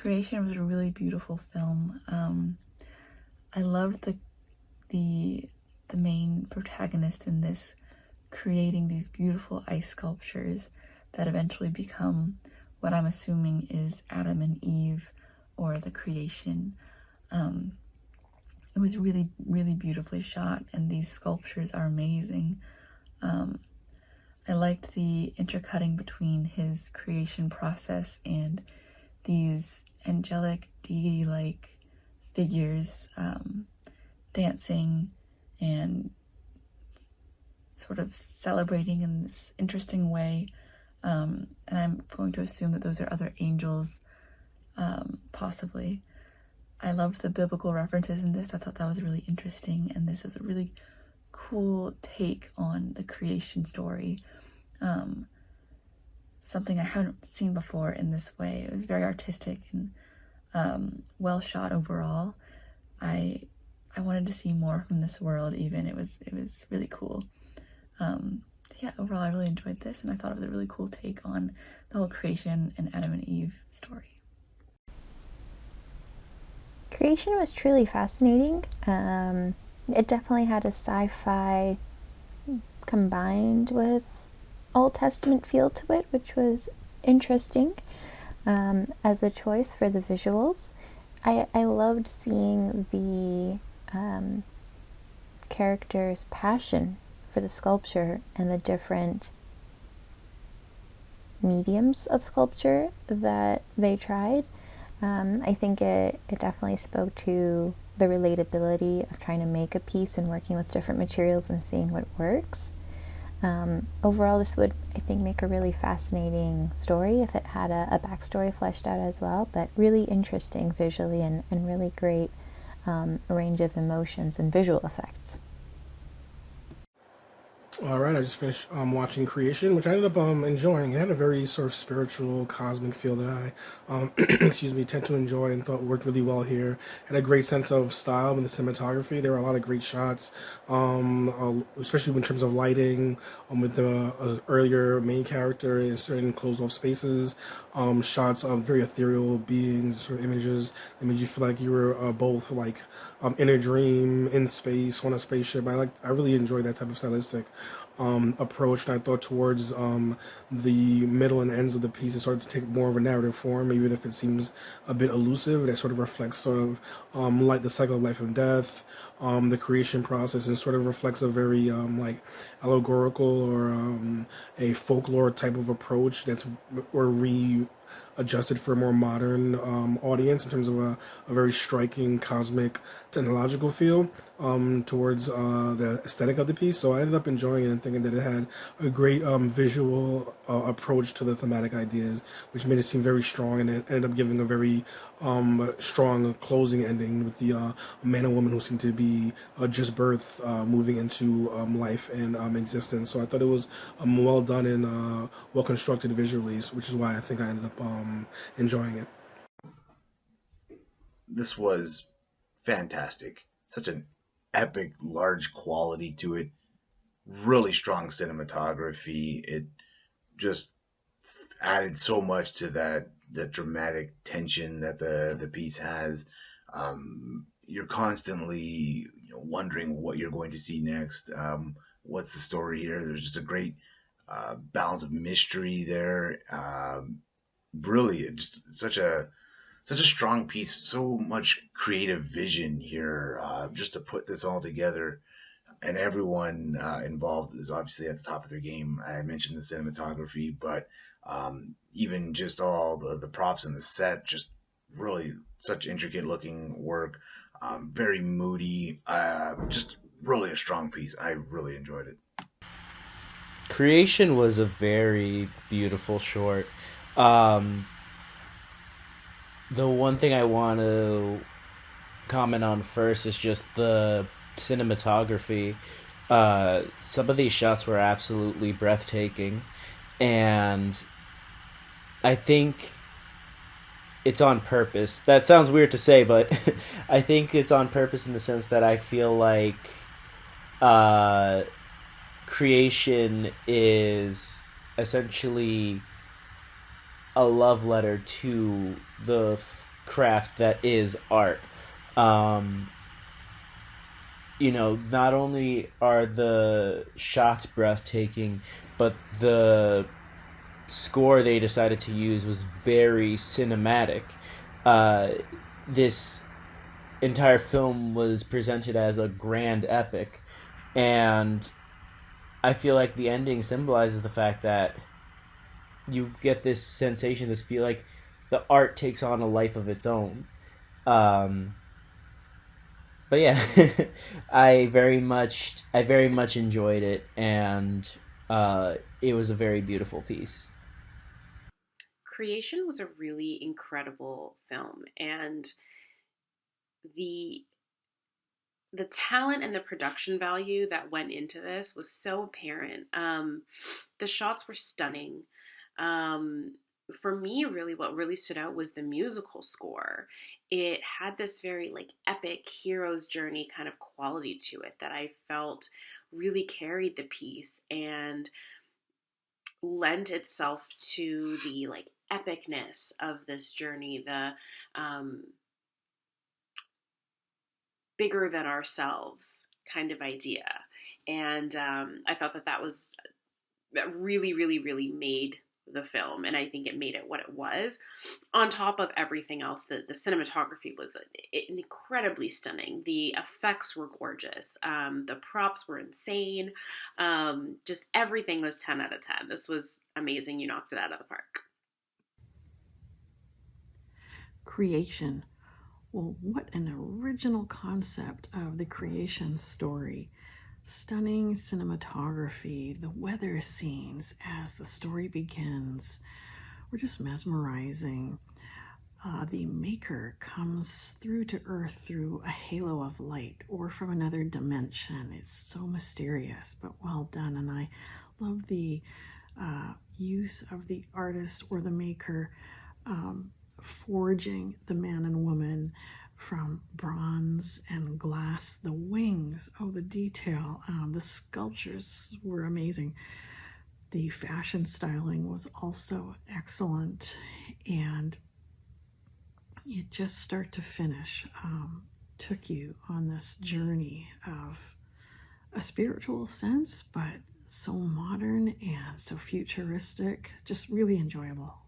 Creation was a really beautiful film. I loved the main protagonist in this creating these beautiful ice sculptures that eventually become what I'm assuming is Adam and Eve, or the creation. It was really, really beautifully shot, and these sculptures are amazing. I liked the intercutting between his creation process and these angelic, deity-like figures dancing and sort of celebrating in this interesting way. And I'm going to assume that those are other angels, possibly. I loved the biblical references in this. I thought that was really interesting, and this is a really cool take on the creation story. Something I haven't seen before in this way. It was very artistic and well shot overall. I wanted to see more from this world even. It was really cool. Yeah, overall I really enjoyed this, and I thought it was a really cool take on the whole creation and Adam and Eve story. Creation was truly fascinating. It definitely had a sci-fi combined with Old Testament feel to it, which was interesting as a choice for the visuals. I loved seeing the characters' passion for the sculpture and the different mediums of sculpture that they tried. I think it definitely spoke to the relatability of trying to make a piece and working with different materials and seeing what works. Overall, this would, I think, make a really fascinating story if it had a backstory fleshed out as well, but really interesting visually and really great range of emotions and visual effects. All right, I just finished watching Creation, which I ended up enjoying. It had a very sort of spiritual, cosmic feel that I, excuse me, tend to enjoy and thought worked really well here. Had a great sense of style in the cinematography. There were a lot of great shots, especially in terms of lighting, with the earlier main character in certain closed-off spaces, shots of very ethereal beings, sort of images that made you feel like you were both like in a dream, in space, on a spaceship. I really enjoyed that type of stylistic approach, and I thought towards the middle and ends of the piece it started to take more of a narrative form, even if it seems a bit elusive. That sort of reflects sort of like the cycle of life and death, the creation process, and sort of reflects a very like allegorical or a folklore type of approach that's or adjusted for a more modern audience in terms of a very striking cosmic technological feel towards the aesthetic of the piece. So I ended up enjoying it and thinking that it had a great visual approach to the thematic ideas, which made it seem very strong, and it ended up giving a very strong closing ending with the man and woman who seemed to be just birth moving into life and existence. So I thought it was well done and well constructed visually, which is why I think I ended up enjoying it. This was fantastic. Such an epic, large quality to it. Really strong cinematography. It just added so much to that dramatic tension that the piece has. You're constantly wondering what you're going to see next. What's the story here? There's just a great balance of mystery there. Brilliant, just such a strong piece, so much creative vision here, just to put this all together. And everyone involved is obviously at the top of their game. I mentioned the cinematography, but even just all the props in the set, just really such intricate looking work, very moody, just really a strong piece. I really enjoyed it. Creation was a very beautiful short. Um, the one thing I want to comment on first is just the cinematography. Some of these shots were absolutely breathtaking, and I think it's on purpose. That sounds weird to say, but I think it's on purpose in the sense that I feel like uh, creation is essentially a love letter to the craft that is art. Um, not only are the shots breathtaking, but the score they decided to use was very cinematic. This entire film was presented as a grand epic, and I feel like the ending symbolizes the fact that you get this sensation, this feel like the art takes on a life of its own. Um, but yeah, I very much enjoyed it, and it was a very beautiful piece. Creation was a really incredible film, and the the talent and the production value that went into this was so apparent. The shots were stunning. Um, for me, really, what really stood out was the musical score. It had this very like epic hero's journey kind of quality to it that I felt really carried the piece and lent itself to the like epicness of this journey, the um, bigger than ourselves kind of idea. And I thought that that really, really, really made the film, and I think it made it what it was. On top of everything else, the cinematography was incredibly stunning. The effects were gorgeous. The props were insane. Just everything was 10 out of 10. This was amazing. You knocked it out of the park. Creation. Well, what an original concept of the creation story. Stunning cinematography, the weather scenes as the story begins were just mesmerizing. The maker comes through to Earth through a halo of light or from another dimension. It's so mysterious, but well done. And I love the use of the artist or the maker forging the man and woman from bronze and glass. The wings, oh, the detail, the sculptures were amazing. The fashion styling was also excellent, and it just start to finish took you on this journey of a spiritual sense, but so modern and so futuristic, just really enjoyable.